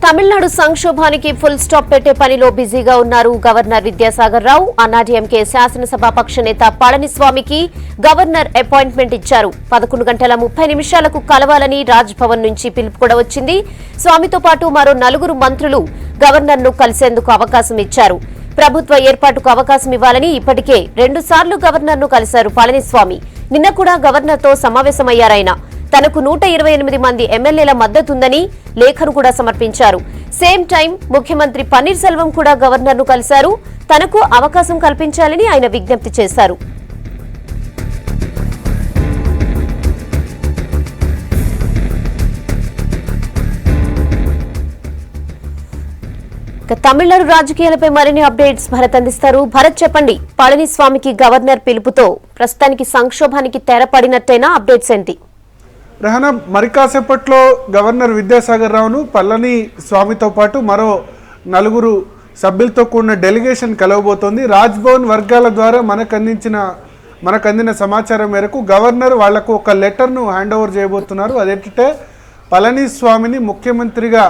Tamil Nadu సంక్షోభానికి full stop పెట్టే పనిలో బిజీగా ఉన్నారు గవర్నర్ విద్యాసాగర్ రావు. అన్నాడీఎంకే శాసనసభాపక్ష నేత పళనిస్వామికి గవర్నర్ అపాయింట్మెంట్ ఇచ్చారు. 11:30 కలవాలని రాజ్భవన్ నుంచి పిలుపు కూడా వచ్చింది. స్వామితో పాటు మరో 4 మంత్రులు గవర్నర్ను కలిసేందుకు అవకాశం ఇచ్చారు. ప్రభుత్వ ఏర్పాటుకు అవకాశం ఇవ్వాలని ఇప్పటికే 2 సార్లు గవర్నర్ను కలిశారు పళనిస్వామి. నిన్న కూడా గవర్నర్తో సమావేశమయ్యారాయన. తనకు 128 మంది ఎమ్మెల్యేల మద్దతుందని లేఖను కూడా సమర్పించారు. సేమ్ టైం ముఖ్యమంత్రి పన్నీర్ సెల్వం కూడా గవర్నర్ను కలిశారు. తనకు అవకాశం కల్పించాలని ఆయన విజ్ఞప్తి చేశారు. తమిళనాడు రాజకీయాలపై మరిన్ని అప్డేట్స్ భరత్ అందిస్తారు. భరత్, చెప్పండి, పళనిస్వామికి గవర్నర్ పిలుపుతో ప్రస్తుతానికి సంక్షోభానికి తెరపడినట్టేనా? అప్డేట్స్ ఏంటి? రెహనా, మరి కాసేపట్లో గవర్నర్ విద్యాసాగర్ రావును పళని స్వామితో పాటు మరో 4 సభ్యులతో కూడిన డెలిగేషన్ కలవబోతోంది. రాజ్భవన్ వర్గాల ద్వారా మనకు అందిన సమాచారం మేరకు గవర్నర్ వాళ్లకు ఒక లెటర్ను హ్యాండ్ ఓవర్ చేయబోతున్నారు. అదేంటంటే పళనిస్వామిని ముఖ్యమంత్రిగా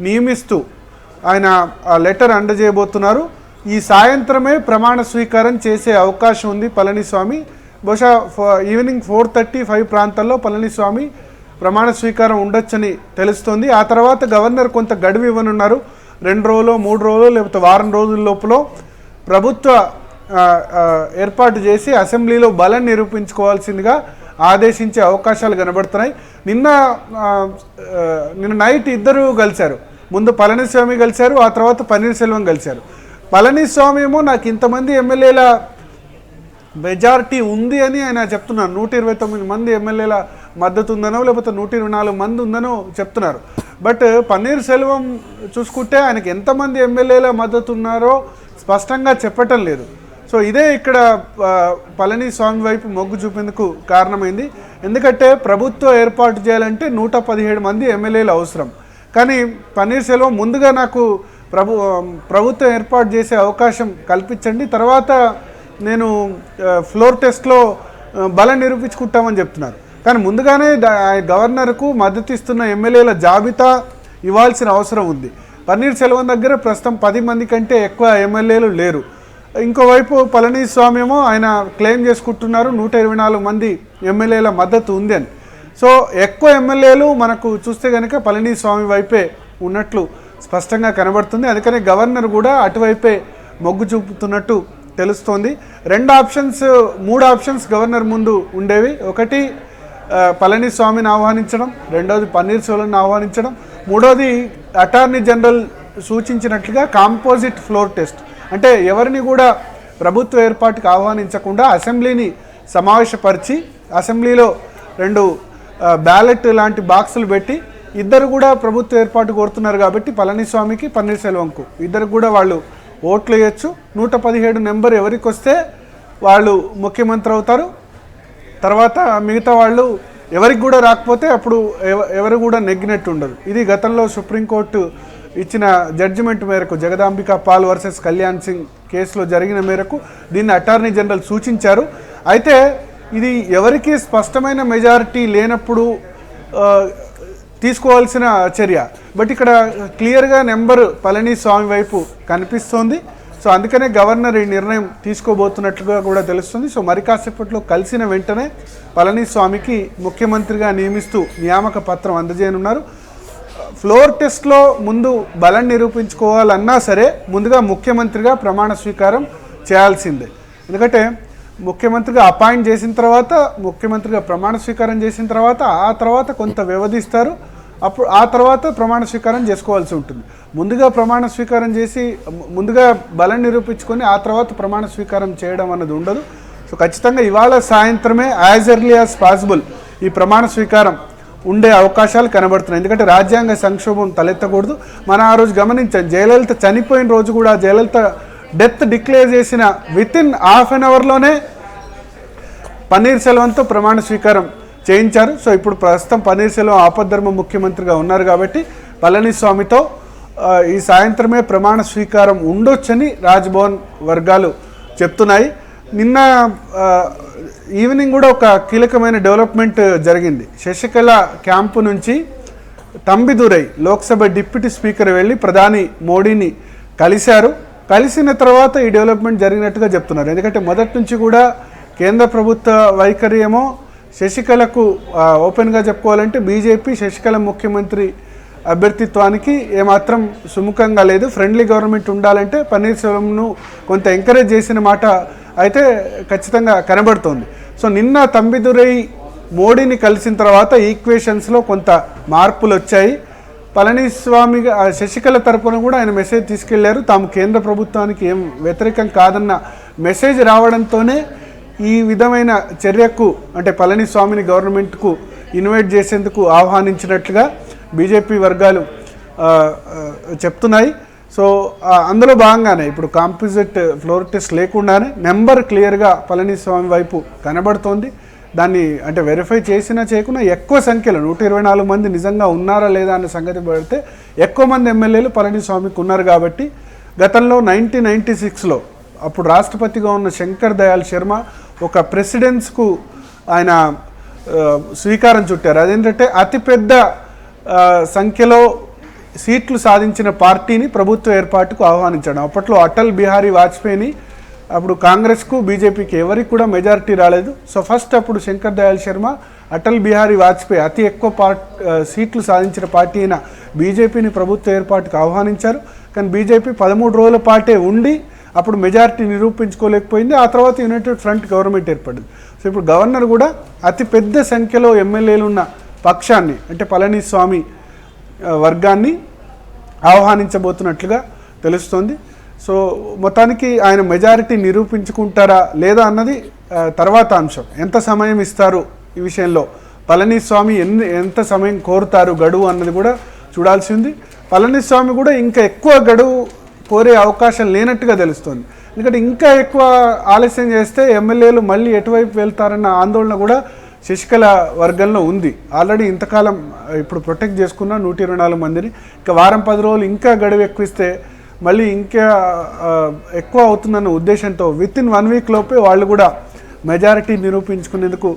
నియమిస్తూ ఆయన ఆ లెటర్ అందజేయబోతున్నారు. ఈ సాయంత్రమే ప్రమాణ స్వీకారం చేసే అవకాశం ఉంది పళనిస్వామి. బహుశా ఈవినింగ్ 4:35 ప్రాంతాల్లో పళనిస్వామి ప్రమాణ స్వీకారం ఉండొచ్చని తెలుస్తోంది. ఆ తర్వాత గవర్నర్ కొంత గడువు ఇవ్వనున్నారు. 2 రోజులు 3 రోజులు లేకపోతే వారం రోజుల లోపల ప్రభుత్వ ఏర్పాటు చేసి అసెంబ్లీలో బలం నిరూపించుకోవాల్సిందిగా ఆదేశించే అవకాశాలు కనబడుతున్నాయి. నిన్న నైట్ ఇద్దరు కలిశారు. ముందు పళనిస్వామి కలిశారు, ఆ తర్వాత పన్నీర్ సెల్వం కలిశారు. పళనిస్వామి ఏమో నాకు ఇంతమంది ఎమ్మెల్యేల మెజారిటీ ఉంది అని ఆయన చెప్తున్నారు. 129 మంది ఎమ్మెల్యేల మద్దతు ఉందనో లేకపోతే 124 మంది ఉందనో చెప్తున్నారు. బట్ పన్నీర్ సెల్వం చూసుకుంటే ఆయనకి ఎంతమంది ఎమ్మెల్యేల మద్దతు ఉన్నారో స్పష్టంగా చెప్పటం లేదు. సో ఇదే ఇక్కడ పళనిస్వామి వైపు మొగ్గు చూపేందుకు కారణమైంది. ఎందుకంటే ప్రభుత్వం ఏర్పాటు చేయాలంటే 117 మంది ఎమ్మెల్యేలు అవసరం. కానీ పన్నీర్ సెల్వం ముందుగా నాకు ప్రభుత్వం ఏర్పాటు చేసే అవకాశం కల్పించండి, తర్వాత నేను ఫ్లోర్ టెస్ట్లో బలం నిరూపించుకుంటామని చెప్తున్నారు. కానీ ముందుగానే గవర్నర్కు మద్దతు ఇస్తున్న ఎమ్మెల్యేల జాబితా ఇవ్వాల్సిన అవసరం ఉంది. పన్నీర్ సెల్వం దగ్గర ప్రస్తుతం 10 మంది కంటే ఎక్కువ ఎమ్మెల్యేలు లేరు. ఇంకోవైపు పళనిస్వామి ఏమో ఆయన క్లెయిమ్ చేసుకుంటున్నారు 124 మంది ఎమ్మెల్యేల మద్దతు ఉంది అని. సో ఎక్కువ ఎమ్మెల్యేలు మనకు చూస్తే కనుక పళనిస్వామి వైపే ఉన్నట్లు స్పష్టంగా కనబడుతుంది. అందుకనే గవర్నర్ కూడా అటువైపే మొగ్గు చూపుతున్నట్టు తెలుస్తోంది. 3 ఆప్షన్స్ గవర్నర్ ముందు ఉండేవి. ఒకటి పళనిస్వామిని ఆహ్వానించడం, రెండోది పన్నీర్ సెల్వంని ఆహ్వానించడం, మూడోది అటార్నీ జనరల్ సూచించినట్లుగా కాంపోజిట్ ఫ్లోర్ టెస్ట్, అంటే ఎవరిని కూడా ప్రభుత్వ ఏర్పాటుకు ఆహ్వానించకుండా అసెంబ్లీని సమావేశపరిచి అసెంబ్లీలో 2 బ్యాలెట్ లాంటి బాక్సులు పెట్టి ఇద్దరు కూడా ప్రభుత్వ ఏర్పాటు కోరుతున్నారు కాబట్టి పళనిస్వామికి పన్నీర్ సెల్వంకు ఇద్దరు కూడా వాళ్ళు ఓట్లు వేయచ్చు. 117 నెంబర్ ఎవరికి వస్తే వాళ్ళు ముఖ్యమంత్రి అవుతారు. తర్వాత మిగతా వాళ్ళు ఎవరికి కూడా రాకపోతే అప్పుడు ఎవరు కూడా నెగ్గినట్టు ఉండదు. ఇది గతంలో సుప్రీంకోర్టు ఇచ్చిన జడ్జిమెంట్ మేరకు జగదాంబికా పాల్ వర్సెస్ కళ్యాణ్ సింగ్ కేసులో జరిగిన మేరకు దీన్ని అటార్నీ జనరల్ సూచించారు. అయితే ఇది ఎవరికి స్పష్టమైన మెజారిటీ లేనప్పుడు తీసుకోవాల్సిన చర్య. బట్ ఇక్కడ క్లియర్గా నెంబర్ పళనిస్వామి వైపు కనిపిస్తోంది. సో అందుకనే గవర్నర్ ఈ నిర్ణయం తీసుకోబోతున్నట్లుగా కూడా తెలుస్తుంది. సో మరి కాసేపట్లో కలిసిన వెంటనే పళనిస్వామికి ముఖ్యమంత్రిగా నియమిస్తూ నియామక పత్రం అందజేయనున్నారు. ఫ్లోర్ టెస్ట్లో ముందు బలం నిరూపించుకోవాలన్నా సరే ముందుగా ముఖ్యమంత్రిగా ప్రమాణ స్వీకారం చేయాల్సిందే. ఎందుకంటే ముఖ్యమంత్రిగా అపాయింట్ చేసిన తర్వాత ముఖ్యమంత్రిగా ప్రమాణ స్వీకారం చేసిన తర్వాత ఆ తర్వాత కొంత వ్యవధిస్తారు. అప్పుడు ఆ తర్వాత ప్రమాణ స్వీకారం చేసుకోవాల్సి ఉంటుంది. ముందుగా ప్రమాణ స్వీకారం చేసి ముందుగా బలం నిరూపించుకొని ఆ తర్వాత ప్రమాణ స్వీకారం చేయడం అన్నది ఉండదు. సో ఖచ్చితంగా ఇవాళ సాయంత్రమే యాజ్ ఎర్లీ యాజ్ పాసిబుల్ ఈ ప్రమాణ స్వీకారం ఉండే అవకాశాలు కనబడుతున్నాయి. ఎందుకంటే రాజ్యాంగ సంక్షోభం తలెత్తకూడదు. మనం ఆ రోజు గమనించాం, జయలలిత చనిపోయిన రోజు కూడా జయలలిత డెత్ డిక్లేర్ చేసిన వితిన్ హాఫ్ అన్ అవర్లోనే పన్నీర్ సెల్వంతో ప్రమాణ స్వీకారం చేయించారు. సో ఇప్పుడు ప్రస్తుతం పన్నీర్ సెల్వం ఆపద్ధర్మ ముఖ్యమంత్రిగా ఉన్నారు కాబట్టి పళనిస్వామితో ఈ సాయంత్రమే ప్రమాణ స్వీకారం ఉండొచ్చని రాజ్భవన్ వర్గాలు చెప్తున్నాయి. నిన్న ఈవినింగ్ కూడా ఒక కీలకమైన డెవలప్మెంట్ జరిగింది. శశికళ క్యాంపు నుంచి తంబిదురై లోక్సభ డిప్యూటీ స్పీకర్ వెళ్ళి ప్రధాని మోడీని కలిశారు. కలిసిన తర్వాత ఈ డెవలప్మెంట్ జరిగినట్టుగా చెప్తున్నారు. ఎందుకంటే మొదటి నుంచి కూడా కేంద్ర ప్రభుత్వ వైఖరి ఏమో శశికళకు ఓపెన్గా చెప్పుకోవాలంటే బీజేపీ శశికళ ముఖ్యమంత్రి అభ్యర్థిత్వానికి ఏమాత్రం సుముఖంగా లేదు. ఫ్రెండ్లీ గవర్నమెంట్ ఉండాలంటే పన్నీర్ సెల్వంను కొంత ఎంకరేజ్ చేసిన మాట అయితే ఖచ్చితంగా కనబడుతోంది. సో నిన్న తంబిదురై మోడీని కలిసిన తర్వాత ఈక్వేషన్స్లో కొంత మార్పులు వచ్చాయి. పళనిస్వామి శశికళ తరపున కూడా ఆయన మెసేజ్ తీసుకెళ్లారు. తాము కేంద్ర ప్రభుత్వానికి ఏం వ్యతిరేకం కాదన్న మెసేజ్ రావడంతోనే ఈ విధమైన చర్యకు అంటే పళనిస్వామిని గవర్నమెంట్కు ఇన్వైట్ చేసేందుకు ఆహ్వానించినట్లుగా బీజేపీ వర్గాలు చెప్తున్నాయి. సో అందులో భాగంగానే ఇప్పుడు కాంపోజిట్ ఫ్లోర్ టెస్ట్ లేకుండానే నెంబర్ క్లియర్గా పళనిస్వామి వైపు కనబడుతోంది. దాన్ని అంటే వెరిఫై చేసినా చేయకుండా ఎక్కువ సంఖ్యలో 124 మంది నిజంగా ఉన్నారా లేదా అన్న సంగతి పడితే ఎక్కువ మంది ఎమ్మెల్యేలు పళనిస్వామికి ఉన్నారు. కాబట్టి గతంలో 1996లో అప్పుడు రాష్ట్రపతిగా ఉన్న శంకర్ దయాళ్ శర్మ ఒక ప్రెసిడెన్స్కు ఆయన స్వీకారం చుట్టారు. అదేంటంటే అతిపెద్ద సంఖ్యలో సీట్లు సాధించిన పార్టీని ప్రభుత్వ ఏర్పాటుకు ఆహ్వానించడం. అప్పట్లో అటల్ బిహారీ వాజ్పేయిని అప్పుడు కాంగ్రెస్కు బీజేపీకి ఎవరికి కూడా మెజారిటీ రాలేదు. సో ఫస్ట్ అప్పుడు శంకర్ దయాళ్ శర్మ అటల్ బిహారీ వాజ్పేయి అతి ఎక్కువ సీట్లు సాధించిన పార్టీ అయిన బీజేపీని ప్రభుత్వ ఏర్పాటుకు ఆహ్వానించారు. కానీ బీజేపీ 13 రోజుల పాటే ఉండి అప్పుడు మెజారిటీ నిరూపించుకోలేకపోయింది. ఆ తర్వాత యునైటెడ్ ఫ్రంట్ గవర్నమెంట్ ఏర్పడింది. సో ఇప్పుడు గవర్నర్ కూడా అతి పెద్ద సంఖ్యలో ఎమ్మెల్యేలు ఉన్న పక్షాన్ని అంటే పళనిస్వామి వర్గాన్ని ఆహ్వానించబోతున్నట్లుగా తెలుస్తోంది. సో మొత్తానికి ఆయన మెజారిటీ నిరూపించుకుంటారా లేదా అన్నది తర్వాత అంశం. ఎంత సమయం ఇస్తారు ఈ విషయంలో, పళనిస్వామి ఎంత సమయం కోరుతారు గడువు అన్నది కూడా చూడాల్సి ఉంది. పళనిస్వామి కూడా ఇంకా ఎక్కువ గడువు కోరే అవకాశం లేనట్టుగా తెలుస్తుంది. ఎందుకంటే ఇంకా ఎక్కువ ఆలస్యం చేస్తే ఎమ్మెల్యేలు మళ్ళీ ఎటువైపు వెళ్తారన్న ఆందోళన కూడా శశికళ వర్గంలో ఉంది. ఆల్రెడీ ఇంతకాలం ఇప్పుడు ప్రొటెక్ట్ చేసుకున్న 124 మందిని ఇంకా వారం 10 రోజులు ఇంకా గడువు ఎక్కువిస్తే మళ్ళీ ఇంకా ఎక్కువ అవుతుందన్న ఉద్దేశంతో వితిన్ 1 వీక్ లోపే వాళ్ళు కూడా మెజారిటీ నిరూపించుకునేందుకు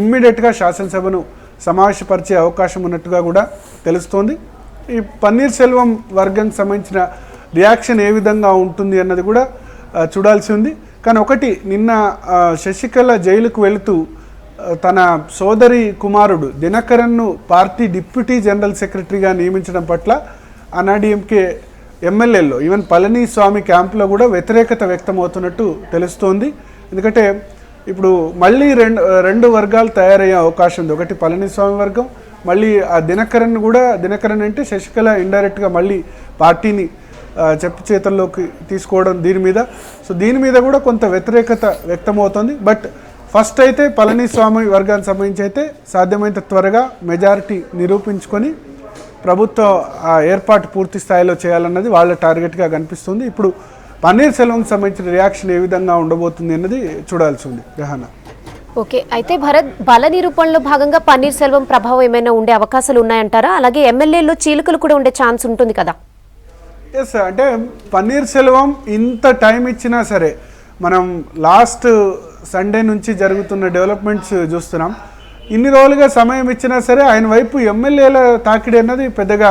ఇమ్మీడియట్గా శాసనసభను సమావేశపరిచే అవకాశం ఉన్నట్టుగా కూడా తెలుస్తోంది. ఈ పన్నీర్ సెల్వం వర్గానికి సంబంధించిన రియాక్షన్ ఏ విధంగా ఉంటుంది అన్నది కూడా చూడాల్సి ఉంది. కానీ ఒకటి, నిన్న శశికళ జైలుకు వెళుతూ తన సోదరి కుమారుడు దినకరన్ను పార్టీ డిప్యూటీ జనరల్ సెక్రటరీగా నియమించడం పట్ల అన్నాడీఎంకే ఎమ్మెల్యేల్లో ఈవెన్ పళనిస్వామి క్యాంపులో కూడా వ్యతిరేకత వ్యక్తమవుతున్నట్టు తెలుస్తోంది. ఎందుకంటే ఇప్పుడు మళ్ళీ రెండు వర్గాలు తయారయ్యే అవకాశం ఉంది. ఒకటి పళనిస్వామి వర్గం, మళ్ళీ ఆ దినకరన్ అంటే శశికళ ఇండైరెక్ట్గా మళ్ళీ పార్టీని చెప్పు చేతుల్లోకి తీసుకోవడం దీని మీద కూడా కొంత వ్యతిరేకత వ్యక్తమవుతుంది. బట్ ఫస్ట్ అయితే పళనిస్వామి వర్గానికి సంబంధించి అయితే సాధ్యమైనంత త్వరగా మెజారిటీ నిరూపించుకొని ప్రభుత్వ ఏర్పాటు పూర్తి స్థాయిలో చేయాలన్నది వాళ్ళ టార్గెట్గా కనిపిస్తుంది. ఇప్పుడు పన్నీర్ సెల్వంకి సంబంధించిన రియాక్షన్ ఏ విధంగా ఉండబోతుంది అన్నది చూడాల్సి ఉంది. రెహానా, ఓకే. అయితే భరత్, బల నిరూపణలో భాగంగా పన్నీర్ సెల్వం ప్రభావం ఏమైనా ఉండే అవకాశాలు ఉన్నాయంటారా? అలాగే ఎమ్మెల్యేలో చీలికలు కూడా ఉండే ఛాన్స్ ఉంటుంది కదా? ఎస్, అంటే పన్నీర్ సెల్వం ఇంత టైం ఇచ్చినా సరే మనం లాస్ట్ సండే నుంచి జరుగుతున్న డెవలప్మెంట్స్ చూస్తున్నాం. ఇన్ని రోజులుగా సమయం ఇచ్చినా సరే ఆయన వైపు ఎమ్మెల్యేల తాకిడి అన్నది పెద్దగా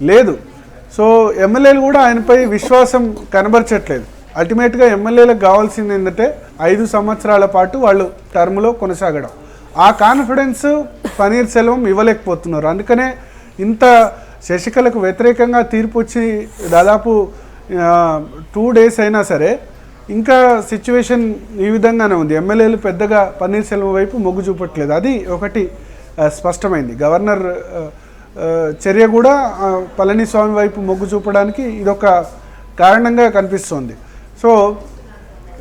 లేదు. సో ఎమ్మెల్యేలు కూడా ఆయనపై విశ్వాసం కనబరచట్లేదు. అల్టిమేట్గా ఎమ్మెల్యేలకు కావాల్సింది ఏంటంటే 5 సంవత్సరాల పాటు వాళ్ళు టర్మ్లో కొనసాగడం. ఆ కాన్ఫిడెన్స్ పన్నీర్ సెల్వం ఇవ్వలేకపోతున్నారు. అందుకనే ఇంత శశికళకు వ్యతిరేకంగా తీర్పు వచ్చి దాదాపు 2 డేస్ అయినా సరే ఇంకా సిచ్యువేషన్ ఈ విధంగానే ఉంది. ఎమ్మెల్యేలు పెద్దగా పన్నీర్ సెల్వం వైపు మొగ్గు చూపట్లేదు. అది ఒకటి స్పష్టమైంది. గవర్నర్ చర్య కూడా పళనిస్వామి వైపు మొగ్గు చూపడానికి ఇదొక కారణంగా కనిపిస్తోంది. సో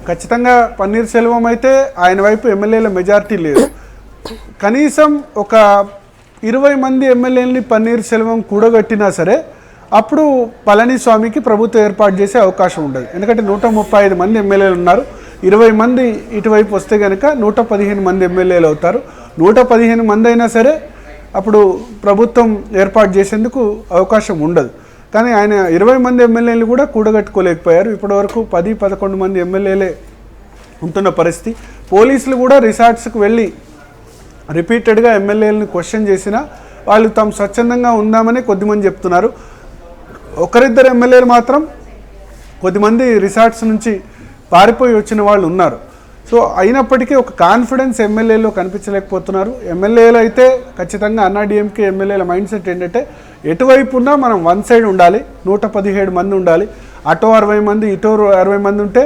ఖచ్చితంగా పన్నీర్ సెల్వం అయితే ఆయన వైపు ఎమ్మెల్యేల మెజారిటీ లేదు. కనీసం ఒక 20 మంది ఎమ్మెల్యేలని పన్నీర్ సెల్వం కూడగట్టినా సరే అప్పుడు పళనిస్వామికి ప్రభుత్వం ఏర్పాటు చేసే అవకాశం ఉండదు. ఎందుకంటే 135 మంది ఎమ్మెల్యేలు ఉన్నారు. 20 మంది ఇటువైపు వస్తే కనుక 115 మంది ఎమ్మెల్యేలు అవుతారు. 115 మంది అయినా సరే అప్పుడు ప్రభుత్వం ఏర్పాటు చేసేందుకు అవకాశం ఉండదు. కానీ ఆయన 20 మంది ఎమ్మెల్యేలు కూడా కూడగట్టుకోలేకపోయారు. ఇప్పటివరకు 10-11 మంది ఎమ్మెల్యేలే ఉంటున్న పరిస్థితి. పోలీసులు కూడా రిసార్ట్స్కి వెళ్ళి రిపీటెడ్గా ఎమ్మెల్యేలను క్వశ్చన్ చేసినా వాళ్ళు తాము స్వచ్ఛందంగా ఉందామని కొద్దిమంది చెప్తున్నారు. ఒకరిద్దరు ఎమ్మెల్యేలు మాత్రం కొద్దిమంది రిసార్ట్స్ నుంచి పారిపోయి వచ్చిన వాళ్ళు ఉన్నారు. సో అయినప్పటికీ ఒక కాన్ఫిడెన్స్ ఎమ్మెల్యేలో కనిపించలేకపోతున్నారు. ఎమ్మెల్యేలు అయితే ఖచ్చితంగా అన్నాడీఎంకే ఎమ్మెల్యేల మైండ్ సెట్ ఏంటంటే ఎటువైపు ఉన్నా మనం వన్ సైడ్ ఉండాలి, 117 మంది ఉండాలి, అటో 60 మంది ఇటో 60 మంది ఉంటే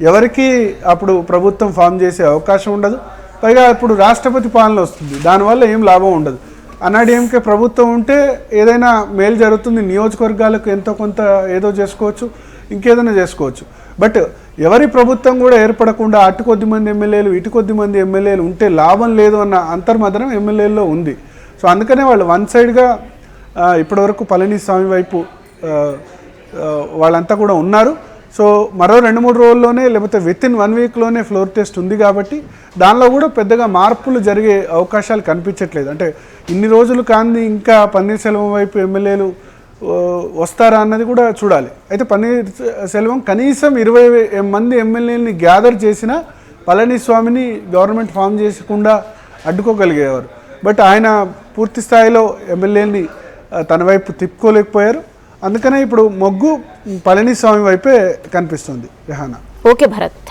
ఎవరికి అప్పుడు ప్రభుత్వం ఫామ్ చేసే అవకాశం ఉండదు. పైగా ఇప్పుడు రాష్ట్రపతి పాలన వస్తుంది, దానివల్ల ఏం లాభం ఉండదు. అన్నాడీఎంకే ప్రభుత్వం ఉంటే ఏదైనా మేలు జరుగుతుంది, నియోజకవర్గాలకు ఎంతో కొంత ఏదో చేసుకోవచ్చు, ఇంకేదైనా చేసుకోవచ్చు. బట్ ఎవరి ప్రభుత్వం కూడా ఏర్పడకుండా అటు కొద్ది మంది ఎమ్మెల్యేలు ఇటు కొద్ది మంది ఎమ్మెల్యేలు ఉంటే లాభం లేదు అన్న అంతర్మదనం ఎమ్మెల్యేల్లో ఉంది. సో అందుకనే వాళ్ళు వన్ సైడ్గా ఇప్పటివరకు పళనిస్వామి వైపు వాళ్ళంతా కూడా ఉన్నారు. సో మరో 2-3 రోజుల్లోనే లేకపోతే వితిన్ 1 వీక్లోనే ఫ్లోర్ టెస్ట్ ఉంది కాబట్టి దానిలో కూడా పెద్దగా మార్పులు జరిగే అవకాశాలు కనిపించట్లేదు. అంటే ఇన్ని రోజులు కానీ ఇంకా పన్నీర్సెల్వం వైపు ఎమ్మెల్యేలు వస్తారా అన్నది కూడా చూడాలి. అయితే పన్నీర్సెల్వం కనీసం 20 మంది ఎమ్మెల్యేలని గ్యాదర్ చేసినా పళనిస్వామిని గవర్నమెంట్ ఫామ్ చేయకుండా అడ్డుకోగలిగేవారు. బట్ ఆయన పూర్తి స్థాయిలో ఎమ్మెల్యేని తన వైపు తిప్పుకోలేకపోయారు. అందుకనే ఇప్పుడు మొగ్గు పళనిస్వామి వైపే కనిపిస్తుంది. రెహానా. ఓకే భరత్.